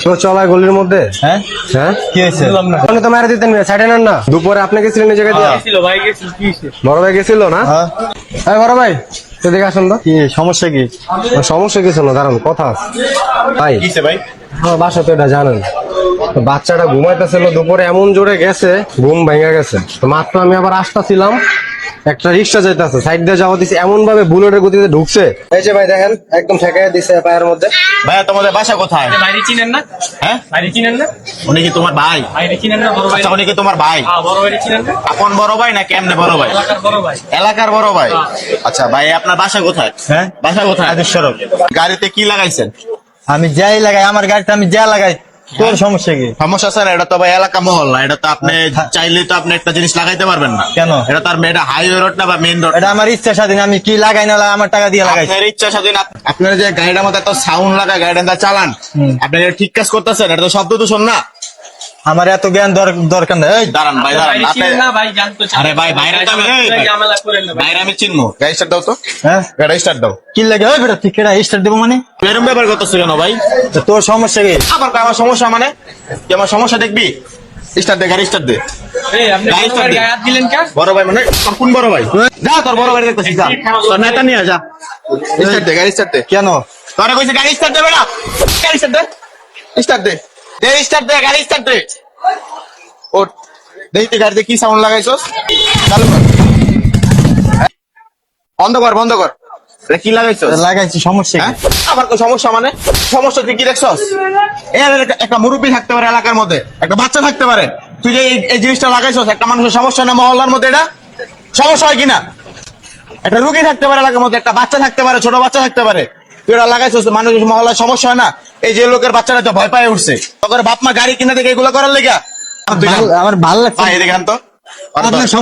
তো চলা গলির মধ্যে হ্যাঁ কি হয়েছে তো মারা দিতেন সাইডে নেন না দুপুরে আপনি গেছিলেন এই জায়গা দিয়ে বড় ভাই গেছিল না হ্যাঁ বড় ভাই সেদিকে আসুন তো কি সমস্যা কি? সমস্যা কিছু না দাঁড়ান কথা আছে। ভাই ভাই আমার বাসা তো এটা জানেন তো বাচ্চাটা ঘুমাইতেছিল দুপুরে এমন জোরে গেছে ঘুম ভেঙে গেছে তো মাত্র আমি আবার আসতেছিলাম একটা রিক্সা যাইতেছে সাইড দিয়ে যাওয়া দিছে এমন ভাবে বুলেটের গতিতে ঢুকছে এই যে ভাই দেখেন একদম ঠেকাই দিছে পায়ের মধ্যে। ভাইয়া তোমাদের বাসা কোথায়? বাইরে চিনেন না? হ্যাঁ বাইরে চিনেন না? উনি কি তোমার ভাই? বাইরে চিনেন না? বড় ভাই? আচ্ছা উনি কি তোমার ভাই? হ্যাঁ, বড় ভাইরে চিনেন না? আপন বড় ভাই না কেমনে বড় ভাই? এলাকার বড় ভাই। এলাকার বড় ভাই। আচ্ছা ভাই আপনার বাসা কোথায়? হ্যাঁ বাসা কোথায়? সড়ক। গাড়িতে কি লাগাইছেন? আমি যাই লাগাই আমার গাড়িতে আমি যা লাগাই তোর সমস্যা কি? সমস্যা স্যার এটা তো ভাই এলাকা মহল্লা এটা তো আপনি চাইলে তো আপনি একটা জিনিস লাগাইতে পারবেন না। কেন? এটা তার এটা হাইওয়ে রোড না বা মেইন রোড? এটা আমার ইচ্ছা স্বাধীন আমি কি লাগাই না লাগাই, আমার টাকা দিয়ে লাগাই। আপনার ইচ্ছা স্বাধীন আপনার যে গাড়িটার মধ্যে এত সাউন্ড লাগায় গাড়িটা চালান আপনি এটা ঠিক কাজ করতেছেন এটা তো শব্দ দূষণ না। আমার এত জ্ঞান দরকার নেই। এই দাঁড়ান ভাই দাঁড়ান বাইরে চিনেন না? ভাই জানতো চান। আরে ভাই বাইরে তো আমি ঝামেলা করেন না ভাই। বাইরে আমি চিনবো গাড়ি স্টার্ট দাও তো হ্যাঁ গাড়ি স্টার্ট দাও। কি লাগে ওই বেটা তুই কেডা স্টার্ট দেবো মানে? এরকম ব্যাপার করতেছো কেন ভাই? তো তোর সমস্যা কি? আবার আমার সমস্যা মানে তুই আমার সমস্যা দেখবি স্টার্ট দে গাড়ি স্টার্ট দে। এই আপনি গাড়ি বড় ভাইয়ের start দে। গায়ে হাত দিলেন কেন? বড় ভাই মানে তোর কোন বড় ভাই? যা তোর বড় ভাই দেখতেছিস যা তোর নেতা নিয়ে যা স্টার্ট দে গাড়ি স্টার্ট দে। কেন? তোরা কইছে গাড়ি স্টার্ট দে বেটা গাড়ি start they start they they start দে গাড়ি স্টার্ট দে। ও দেখতে গাড়িতে কি সাউন্ড লাগাইছস চালু কর বন্ধ কর বন্ধ কর এটা কি লাগাইছস? লাগাইছি সমস্যা হ্যাঁ কি? আবার কোন সমস্যা মানে সমস্যা তুই কি দেখছস? একটা মুরব্বী থাকতে পারে এলাকার মধ্যে একটা বাচ্চা থাকতে পারে তুই যে এই জিনিসটা লাগাইছস একটা মানুষের সমস্যা না মহল্লার মধ্যে এটা সমস্যা হয় কিনা? একটা রুগী থাকতে পারে এলাকার মধ্যে একটা বাচ্চা থাকতে পারে ছোট বাচ্চা থাকতে পারে তুই এটা লাগাইছস মানুষের মহল্লার সমস্যা হয় না? এই যে লোকের বাচ্চারা তো ভয় পায় উঠছে তখন বাপ মা গাড়ি কিনে দেখে এগুলো করার লেগা আমার ভাল লাগছে। এদিকে আন তো আপনার সমস্যা